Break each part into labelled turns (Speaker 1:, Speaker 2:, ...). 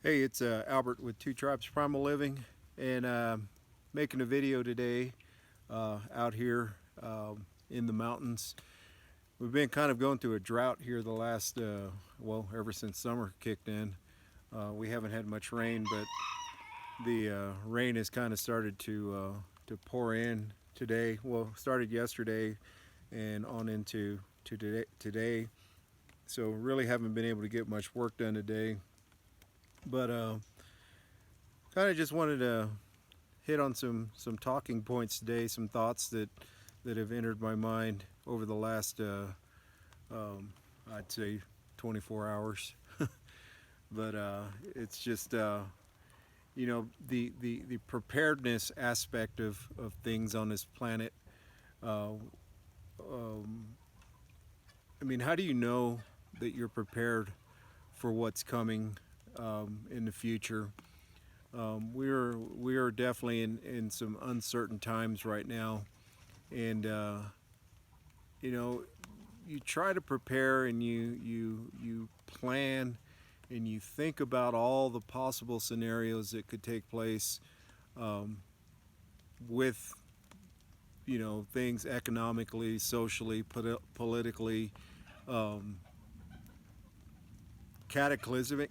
Speaker 1: Hey, it's Albert with Two Tribes Primal Living, and making a video today out here in the mountains. We've been kind of going through a drought here the last, ever since summer kicked in. We haven't had much rain, but the rain has kind of started to pour in today. Well, started yesterday and on into today. So really haven't been able to get much work done today, but kind of just wanted to hit on some talking points today, some thoughts that have entered my mind over the last I'd say 24 hours. But it's just the preparedness aspect of things on this planet. Uh, um, I mean, how do you know that you're prepared for what's coming in the future? We are definitely in some uncertain times right now, and you know, you try to prepare and you plan and you think about all the possible scenarios that could take place um, with things economically, socially, politically, um, cataclysmic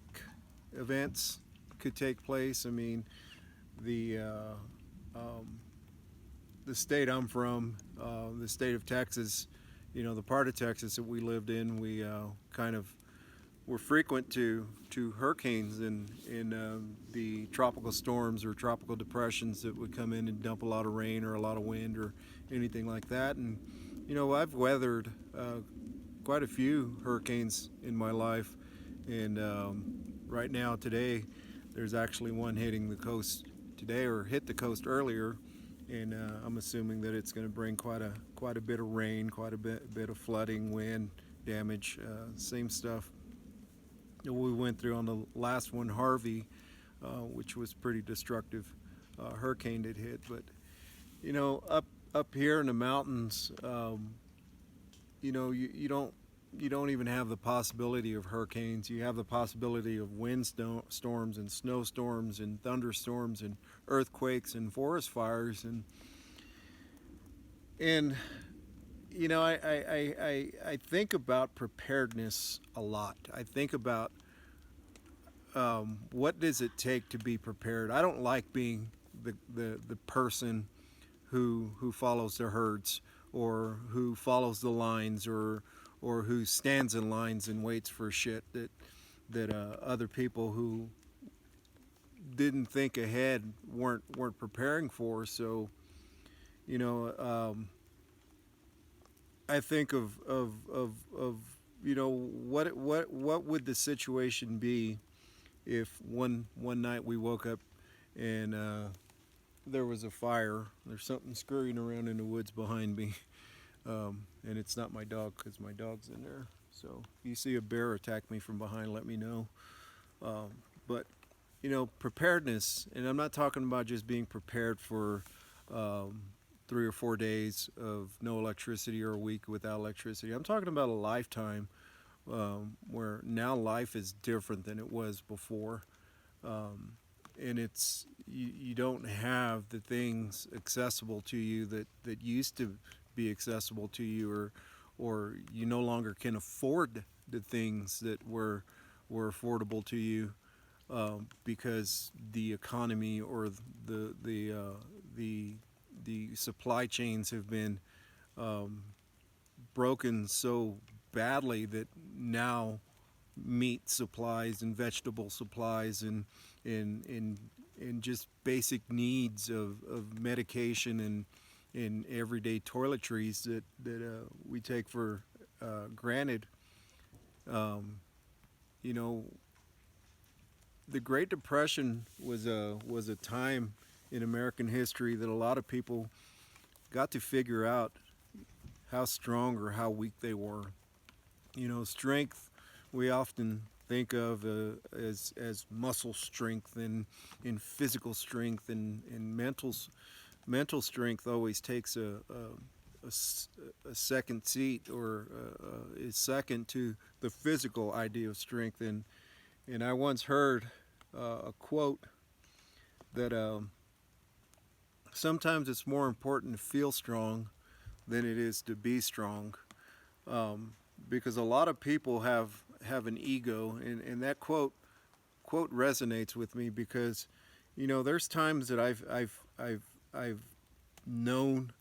Speaker 1: events could take place. I mean, the um, the state I'm from, the state of Texas, the part of Texas that we lived in, we kind of were frequent to hurricanes and the tropical storms or tropical depressions that would come in and dump a lot of rain or a lot of wind or anything like that. And I've weathered quite a few hurricanes in my life, and right now today there's actually one hitting the coast today, or hit the coast earlier, and I'm assuming that it's going to bring quite a bit of rain, quite a bit of flooding, wind, damage, same stuff that we went through on the last one, Harvey, which was pretty destructive hurricane that hit. But up here in the mountains, you don't even have the possibility of hurricanes. You have the possibility of storms and snowstorms and thunderstorms and earthquakes and forest fires and I think about preparedness a lot. I think about what does it take to be prepared. I don't like being the person who follows the herds, or who follows the lines, or who stands in lines and waits for shit that other people who didn't think ahead weren't preparing for. So you know I think of what would the situation be if one night we woke up and there was a fire. There's something scurrying around in the woods behind me, and it's not my dog, because my dog's in there. So if you see a bear attack me from behind, let me know. But preparedness, and I'm not talking about just being prepared for 3 or 4 days of no electricity, or a week without electricity. I'm talking about a lifetime, where now life is different than it was before. And it's you don't have the things accessible to you that used to be accessible to you, or you no longer can afford the things that were affordable to you, because the economy, or the supply chains have been broken so badly that now meat supplies and vegetable supplies and just basic needs of medication and everyday toiletries that we take for granted. Um, you know, the Great Depression was a time in American history that a lot of people got to figure out how strong or how weak they were. Strength, we often think of as muscle strength and physical strength, and mental strength always takes a second seat, or is second to the physical idea of strength. And I once heard a quote that sometimes it's more important to feel strong than it is to be strong, um, because a lot of people have an ego, and that quote resonates with me because, there's times that I've known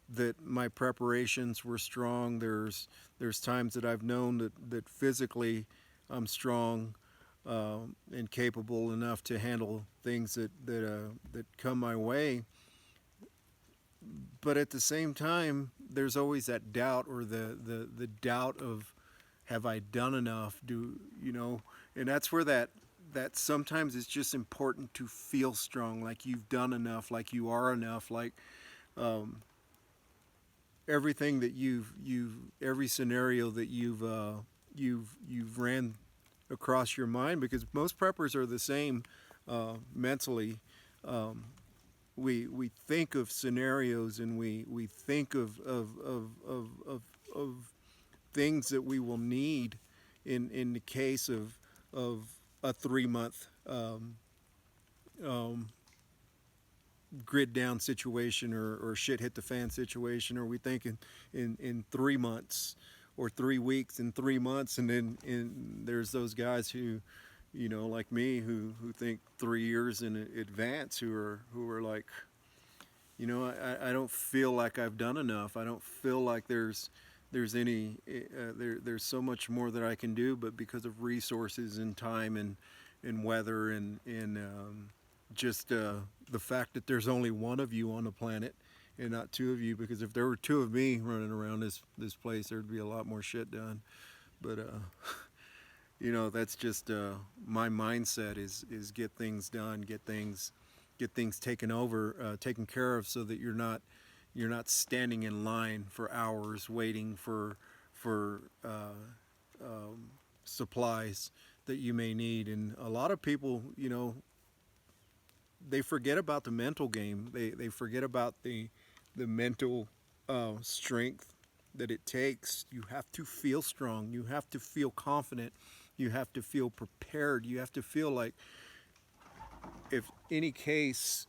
Speaker 1: that my preparations were strong. There's times that I've known that physically I'm strong, and capable enough to handle things that come my way. But at the same time, there's always that doubt, or the doubt of, have I done enough? And that's where that sometimes it's just important to feel strong, like you've done enough, like you are enough, like, um, everything that every scenario that you've ran across your mind, because most preppers are the same, mentally. Um, we think of scenarios, and we think of things that we will need in the case of a 3 month, um, grid down situation, or shit hit the fan situation, or we think in 3 months, or 3 weeks, in 3 months, and then there's those guys who, like me, who think 3 years in advance, who are like, I don't feel like I've done enough. I don't feel like there's any, there's so much more that I can do, but because of resources and time and weather, and just the fact that there's only one of you on the planet and not two of you, because if there were two of me running around this place, there'd be a lot more shit done. But that's just my mindset is get things done, get things taken care of, so that you're not standing in line for hours waiting for supplies that you may need. And a lot of people, they forget about the mental game. They forget about the mental strength that it takes. You have to feel strong. You have to feel confident. You have to feel prepared. You have to feel like, if any case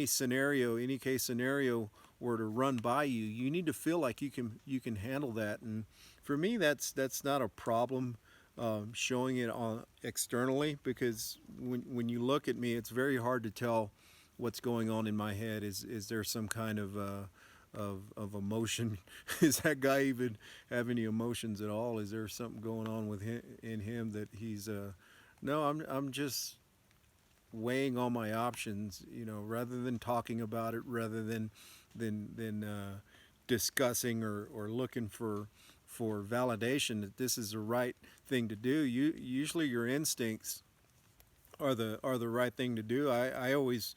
Speaker 1: scenario were to run by you, you need to feel like you can handle that. And for me, that's not a problem, showing it on externally, because when you look at me, it's very hard to tell what's going on in my head. Is there some kind of emotion? Is that guy even have any emotions at all? Is there something going on with him, in him, that he's no, I'm just weighing all my options, rather than talking about it, rather than discussing, or looking for validation that this is the right thing to do. Usually your instincts are the right thing to do. I always,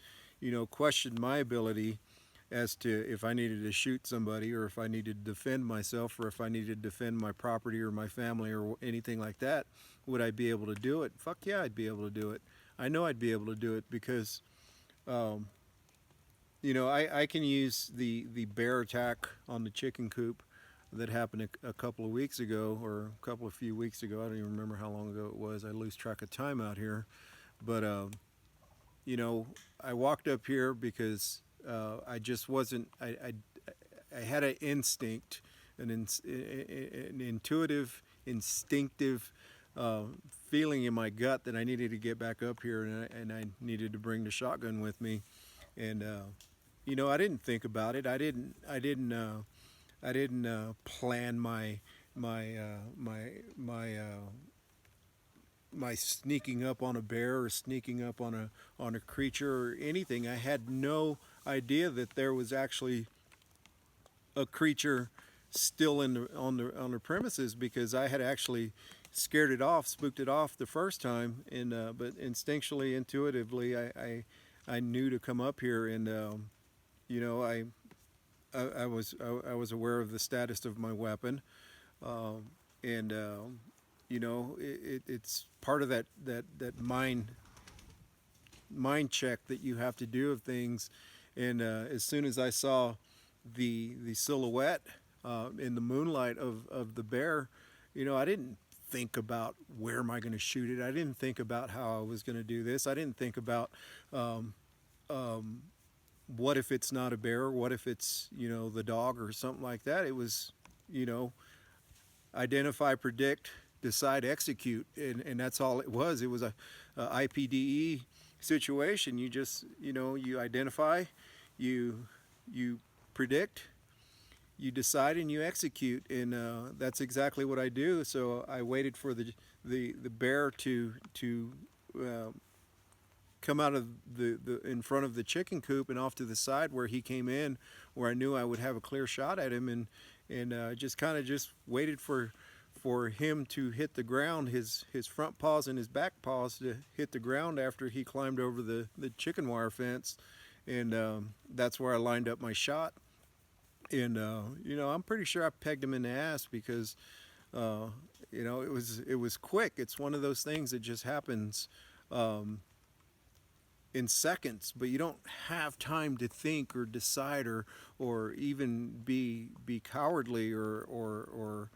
Speaker 1: questioned my ability as to if I needed to shoot somebody, or if I needed to defend myself, or if I needed to defend my property or my family or anything like that. Would I be able to do it? Fuck yeah, I'd be able to do it. I know I'd be able to do it because, um, I can use the bear attack on the chicken coop that happened a couple of weeks ago, or a few weeks ago. I don't even remember how long ago it was. I lose track of time out here. But, I walked up here because I just wasn't, I had an instinct, an intuitive, instinctive uh, feeling in my gut that I needed to get back up here, and I needed to bring the shotgun with me. And I didn't think about it. I didn't plan my sneaking up on a bear, or sneaking up on a creature, or anything. I had no idea that there was actually a creature still on the premises, because I had actually scared it off, spooked it off the first time, and but instinctually, intuitively, I knew to come up here. And you know I was aware of the status of my weapon, and it's part of that mind check that you have to do of things. And as soon as I saw the silhouette in the moonlight of the bear, I didn't think about where am I going to shoot it. I didn't think about how I was going to do this. I didn't think about um, um, what if it's not a bear? What if it's, the dog or something like that? It was, you know, identify, predict, decide, execute, and that's all it was. It was a IPDE situation. You just, you identify, you you predict, you decide, and you execute, and that's exactly what I do. So I waited for the bear to uh, come out of the in front of the chicken coop and off to the side where he came in, where I knew I would have a clear shot at him, and just kind of just waited for him to hit the ground, his front paws and his back paws to hit the ground after he climbed over the chicken wire fence, and that's where I lined up my shot. And I'm pretty sure I pegged him in the ass because uh, it was quick. It's one of those things that just happens in seconds, but you don't have time to think or decide or even be cowardly or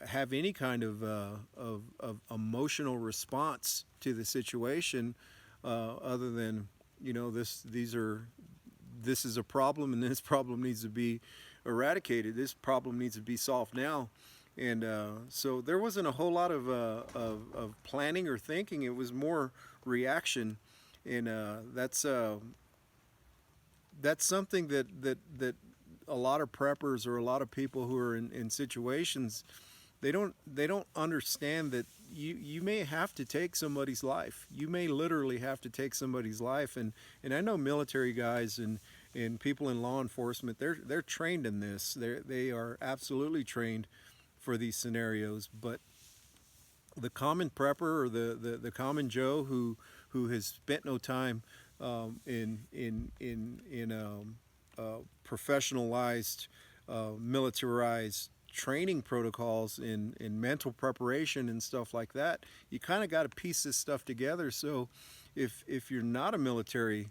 Speaker 1: have any kind of emotional response to the situation, other than this is a problem, and this problem needs to be eradicated. This problem needs to be solved now. And so there wasn't a whole lot of planning or thinking. It was more reaction, and that's something that a lot of preppers or a lot of people who are in situations, they don't understand that you may have to take somebody's life. You may literally have to take somebody's life, and I know military guys and people in law enforcement, they're trained in this. They are absolutely trained for these scenarios, but the common prepper or the common Joe who has spent no time in professionalized, militarized training protocols in mental preparation and stuff like that, you kind of got to piece this stuff together. So if you're not a military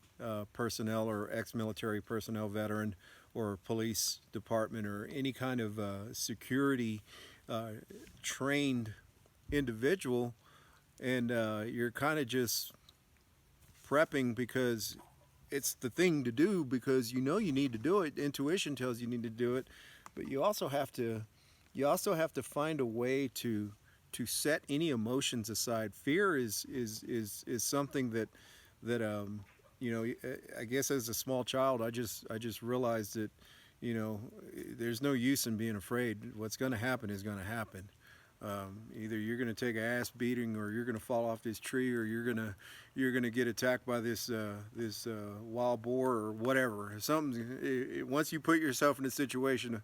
Speaker 1: personnel or ex-military personnel veteran or police department or any kind of security trained individual, and you're kind of just prepping because it's the thing to do, because you need to do it. Intuition tells you need to do it, but you also have to find a way to set any emotions aside. Fear is something that I guess as a small child, I just realized that there's no use in being afraid. What's going to happen is going to happen. Either you're going to take an ass beating, or you're going to fall off this tree, or you're going to get attacked by this wild boar or whatever. Once you put yourself in a situation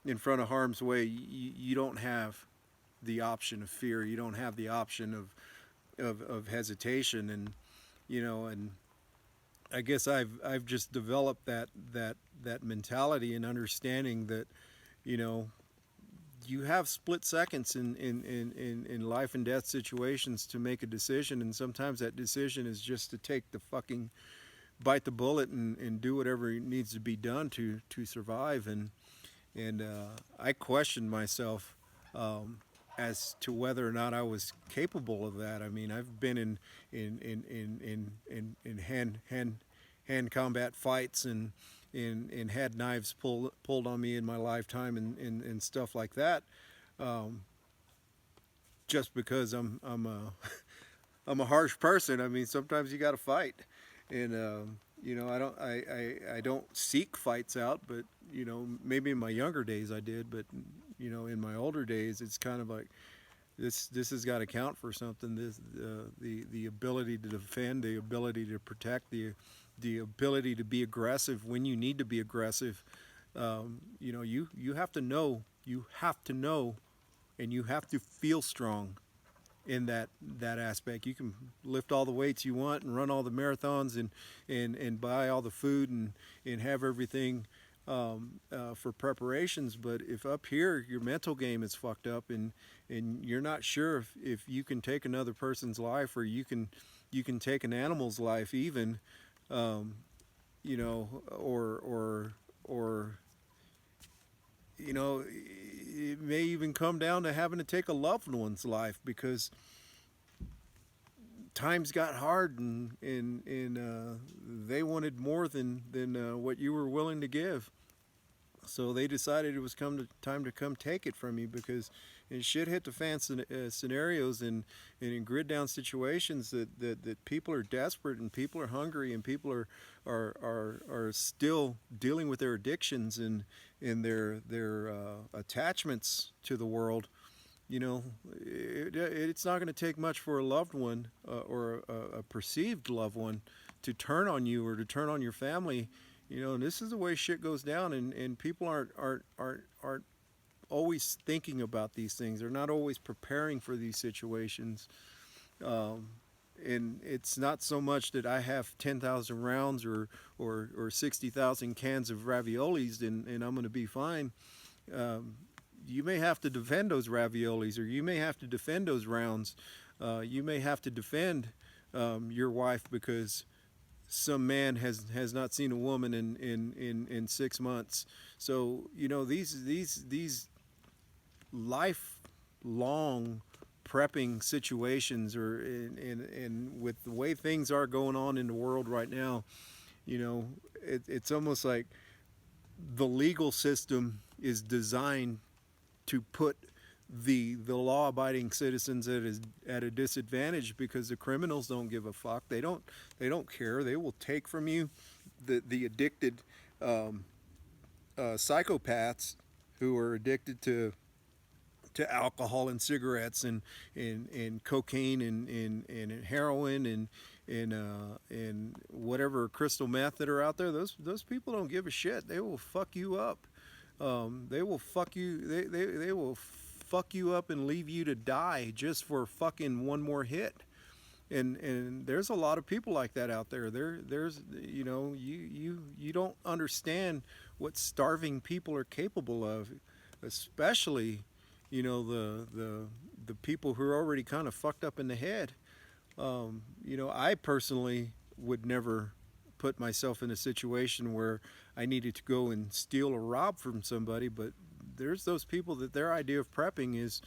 Speaker 1: in front of harm's way, you don't have the option of fear. You don't have the option of hesitation, and I guess I've just developed that mentality and understanding that you have split seconds in life and death situations to make a decision, and sometimes that decision is just to take the fucking bite the bullet and do whatever needs to be done to survive. And I questioned myself as to whether or not I was capable of that. I mean, I've been in hand combat fights and had knives pulled on me in my lifetime and stuff like that. Just because I'm I'm a harsh person. I mean, sometimes you got to fight, and I don't seek fights out, but maybe in my younger days I did, but in my older days it's kind of like this has got to count for something. This the ability to defend, the ability to protect, the ability to be aggressive when you need to be aggressive. You have to know, and you have to feel strong in that aspect. You can lift all the weights you want and run all the marathons and buy all the food and have everything for preparations, but if up here your mental game is fucked up and you're not sure if you can take another person's life, or you can take an animal's life even, or it may even come down to having to take a loved one's life because times got hard and they wanted more than what you were willing to give. So they decided it was time to come take it from you because in shit hit the fan scenarios and in grid down situations that people are desperate and people are hungry and people are still dealing with their addictions and their attachments to the world. You know, it's not going to take much for a loved one or a perceived loved one to turn on you or to turn on your family. You know, and this is the way shit goes down, and people aren't always thinking about these things. They're not always preparing for these situations. Um, and it's not so much that I have 10,000 rounds or 60,000 cans of raviolis and I'm going to be fine. Um, you may have to defend those raviolis, or you may have to defend those rounds. You may have to defend your wife because some man has not seen a woman in 6 months. So you know these lifelong prepping situations, or in with the way things are going on in the world right now, you know, it's almost like the legal system is designed to put the law-abiding citizens at a disadvantage because the criminals don't give a fuck. They don't care. They will take from you. The addicted psychopaths who are addicted to alcohol and cigarettes and cocaine and heroin and whatever crystal meth that are out there. Those people don't give a shit. They will fuck you up. They will fuck you. They will fuck you up and leave you to die just for fucking one more hit. And there's a lot of people like that out there. There's you know you don't understand what starving people are capable of, especially you know the people who are already kind of fucked up in the head. You know, I personally would never put myself in a situation where I needed to go and steal or rob from somebody, but there's those people that their idea of prepping is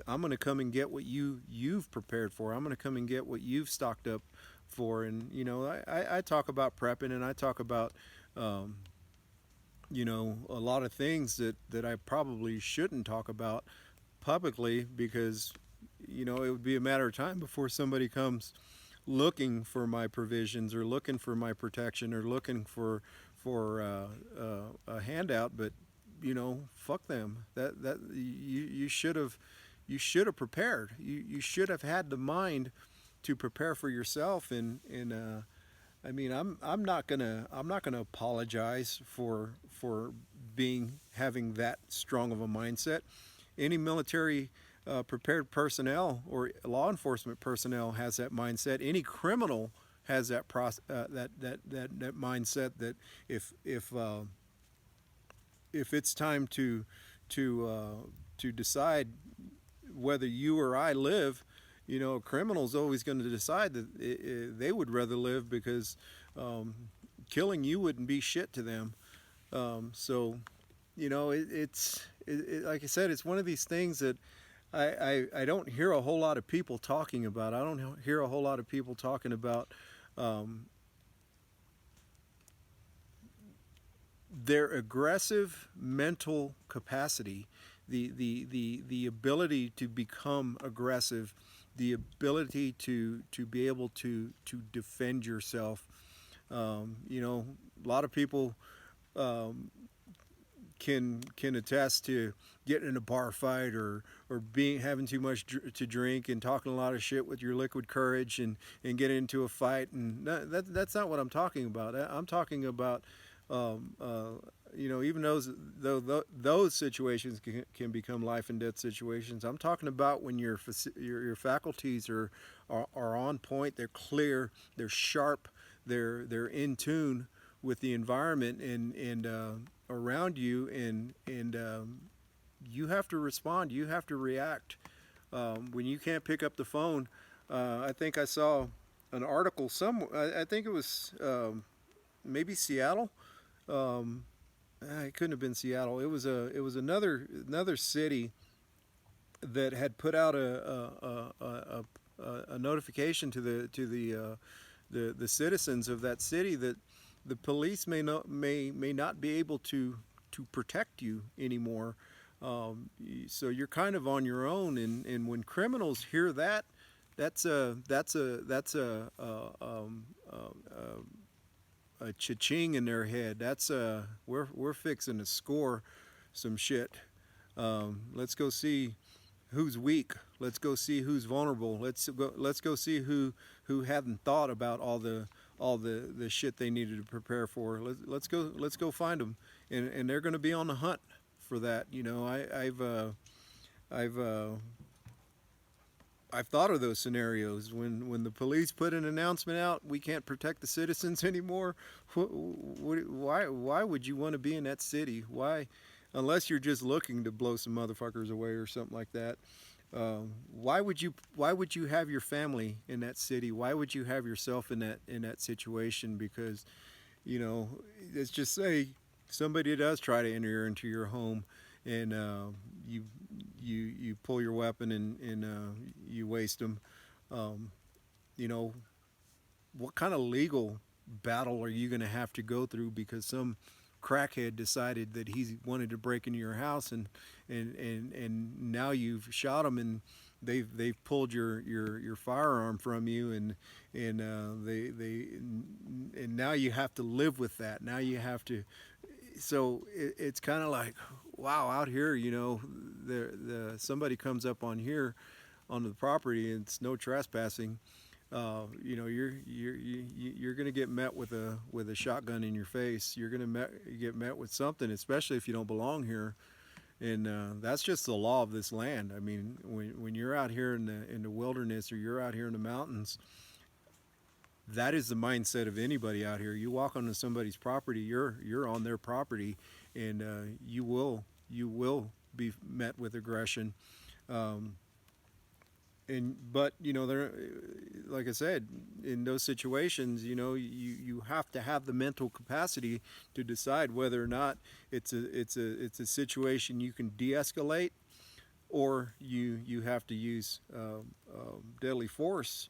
Speaker 1: I'm going to come and get what you've prepared for. I'm going to come and get what you've stocked up for. And you know, I talk about prepping, and I talk about you know, a lot of things that I probably shouldn't talk about publicly because you know it would be a matter of time before somebody comes looking for my provisions or looking for my protection or looking for a handout. But you know, fuck them. That you should have prepared. You should have had the mind to prepare for yourself. And I mean, I'm not gonna apologize for having that strong of a mindset. Any military prepared personnel or law enforcement personnel has that mindset. Any criminal has that that mindset that if it's time to decide whether you or I live, you know, a criminal's always going to decide that they would rather live because killing you wouldn't be shit to them. So, you know, it's like I said, it's one of these things that I don't hear a whole lot of people talking about. I don't hear a whole lot of people talking about their aggressive mental capacity, the ability to become aggressive, the ability to be able to defend yourself. You know, a lot of people can attest to getting in a bar fight or having too much to drink and talking a lot of shit with your liquid courage and getting into a fight. And that's not what I'm talking about. I'm talking about you know, even those situations can become life and death situations. I'm talking about when your faculties are on point, they're clear, they're sharp, they're in tune with the environment and around you, and you have to respond, you have to react. When you can't pick up the phone, I think I saw an article I think it was maybe Seattle. It couldn't have been Seattle. It was another city that had put out a notification to the citizens of that city that the police may not be able to protect you anymore. So you're kind of on your own, and when criminals hear that, a cha-ching in their head. That's we're fixing to score some shit. Let's go see who's weak. Let's go see who's vulnerable. Let's go see who hadn't thought about all the shit they needed to prepare for. Let's go find them, and they're going to be on the hunt for that. You know, I've I've thought of those scenarios when the police put an announcement out, we can't protect the citizens anymore. Why would you want to be in that city? Why, unless you're just looking to blow some motherfuckers away or something like that? Why would you have your family in that city? Why would you have yourself in that situation? Because, you know, let's just say somebody does try to enter into your home, and you you pull your weapon and you waste them. Um, you know, what kind of legal battle are you going to have to go through because some crackhead decided that he wanted to break into your house, and now you've shot him, and they've pulled your firearm from you, and now you have to live with that. Now you have to. So it's kind of like, wow, out here, you know, the somebody comes up on here onto the property and it's no trespassing. You know, you're going to get met with a shotgun in your face. You're going to get met with something, especially if you don't belong here. And that's just the law of this land. I mean, when you're out here in the wilderness, or you're out here in the mountains, that is the mindset of anybody out here. You walk onto somebody's property, you're on their property, and you will be met with aggression. Um, but you know, there, like I said, in those situations, you know, you have to have the mental capacity to decide whether or not it's a situation you can de-escalate, or you have to use deadly force.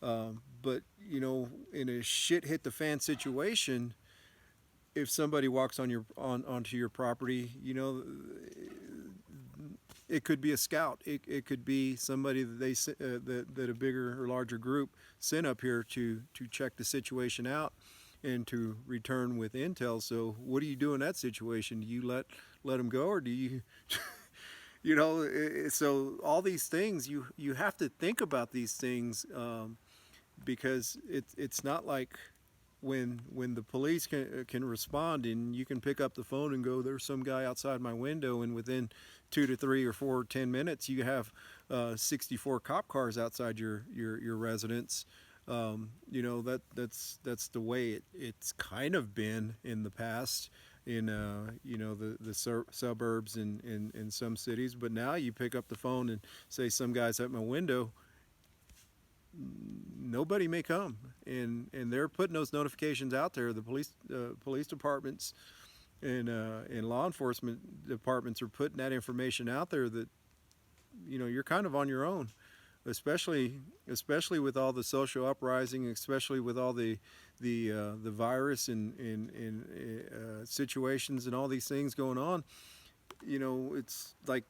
Speaker 1: But you know, in a shit hit the fan situation, if somebody walks onto your property, you know, it could be a scout. It could be somebody that that a bigger or larger group sent up here to check the situation out and to return with intel. So what do you do in that situation? Do you let them go, or do you you know? So all these things, you have to think about these things. Because it's not like when the police can respond and you can pick up the phone and go, there's some guy outside my window, and within 2 to 3 or 4 or 10 minutes you have 64 cop cars outside your residence. You know, that's the way it's kind of been in the past in you know, the suburbs and in some cities. But now you pick up the phone and say some guy's at my window, nobody may come, and they're putting those notifications out there. The police departments and law enforcement departments are putting that information out there, that you know, you're kind of on your own, especially with all the social uprising, especially with all the virus and situations and all these things going on. You know, it's like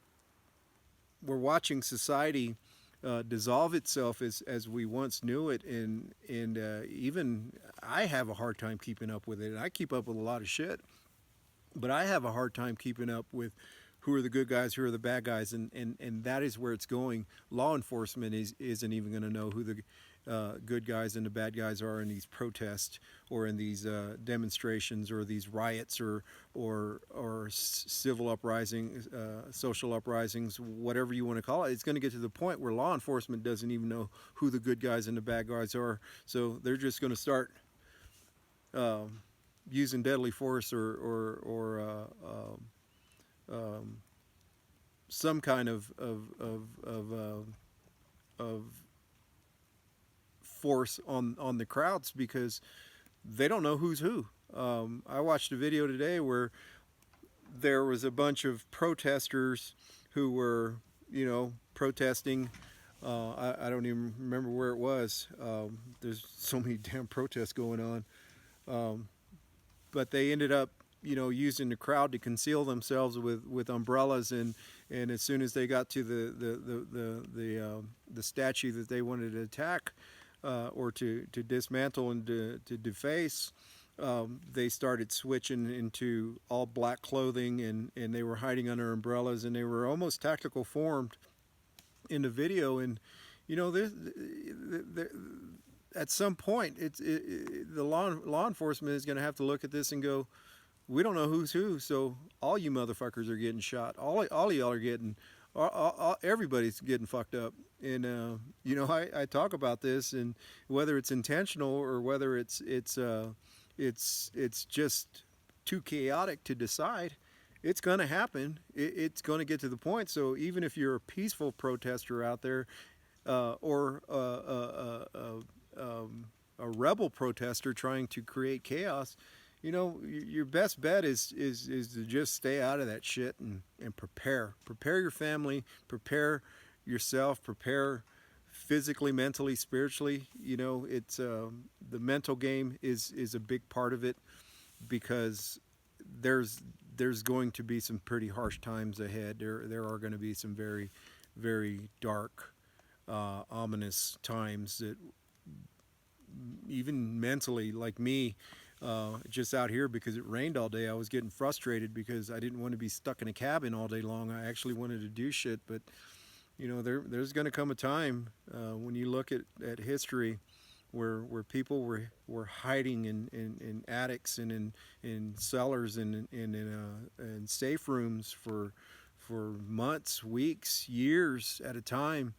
Speaker 1: we're watching society dissolve itself as we once knew it, and even I have a hard time keeping up with it. And I keep up with a lot of shit, but I have a hard time keeping up with who are the good guys, who are the bad guys, and that is where it's going. Law enforcement isn't even going to know who the good guys and the bad guys are in these protests, or in these demonstrations, or these riots, or civil uprisings, social uprisings, whatever you want to call it. It's going to get to the point where law enforcement doesn't even know who the good guys and the bad guys are. So they're just going to start using deadly force, or some kind of force on the crowds, because they don't know who's who. I watched a video today where there was a bunch of protesters who were, protesting. I don't even remember where it was. There's so many damn protests going on. Um, but they ended up, using the crowd to conceal themselves with umbrellas, and as soon as they got to the statue that they wanted to attack, or to dismantle and to deface, they started switching into all black clothing, and they were hiding under umbrellas, and they were almost tactical formed in the video. And you know, at some point, the law enforcement is going to have to look at this and go, we don't know who's who, so all you motherfuckers are getting shot. All of y'all are getting, everybody's getting fucked up. And I talk about this, and whether it's intentional or whether it's just too chaotic to decide, it's going to happen. It's going to get to the point. So even if you're a peaceful protester out there, or a rebel protester trying to create chaos, your best bet is to just stay out of that shit, and prepare your family, prepare yourself, prepare physically, mentally, spiritually. It's the mental game is a big part of it, because there's going to be some pretty harsh times ahead. There are going to be some very, very dark, ominous times that even mentally, like me, just out here, because it rained all day, I was getting frustrated because I didn't want to be stuck in a cabin all day long. I actually wanted to do shit. But there's going to come a time, when you look at history, where people were hiding in attics and in cellars and in safe rooms for months, weeks, years at a time,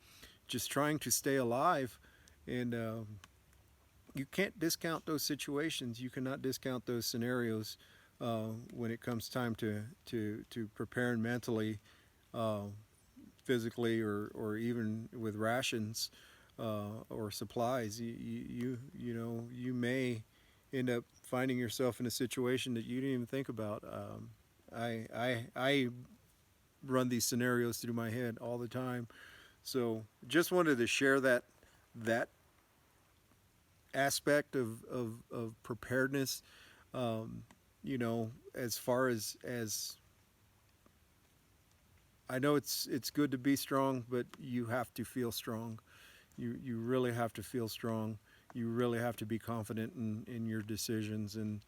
Speaker 1: just trying to stay alive. And you can't discount those situations. You cannot discount those scenarios, when it comes time to preparing mentally, physically, or even with rations, or supplies. You may end up finding yourself in a situation that you didn't even think about. I run these scenarios through my head all the time. So just wanted to share that aspect of preparedness. As far as I know, it's good to be strong, but you have to feel strong. You really have to feel strong. You really have to be confident in your decisions. And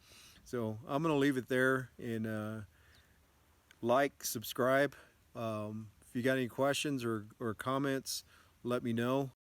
Speaker 1: so I'm going to leave it there, and subscribe. If you got any questions or comments, let me know.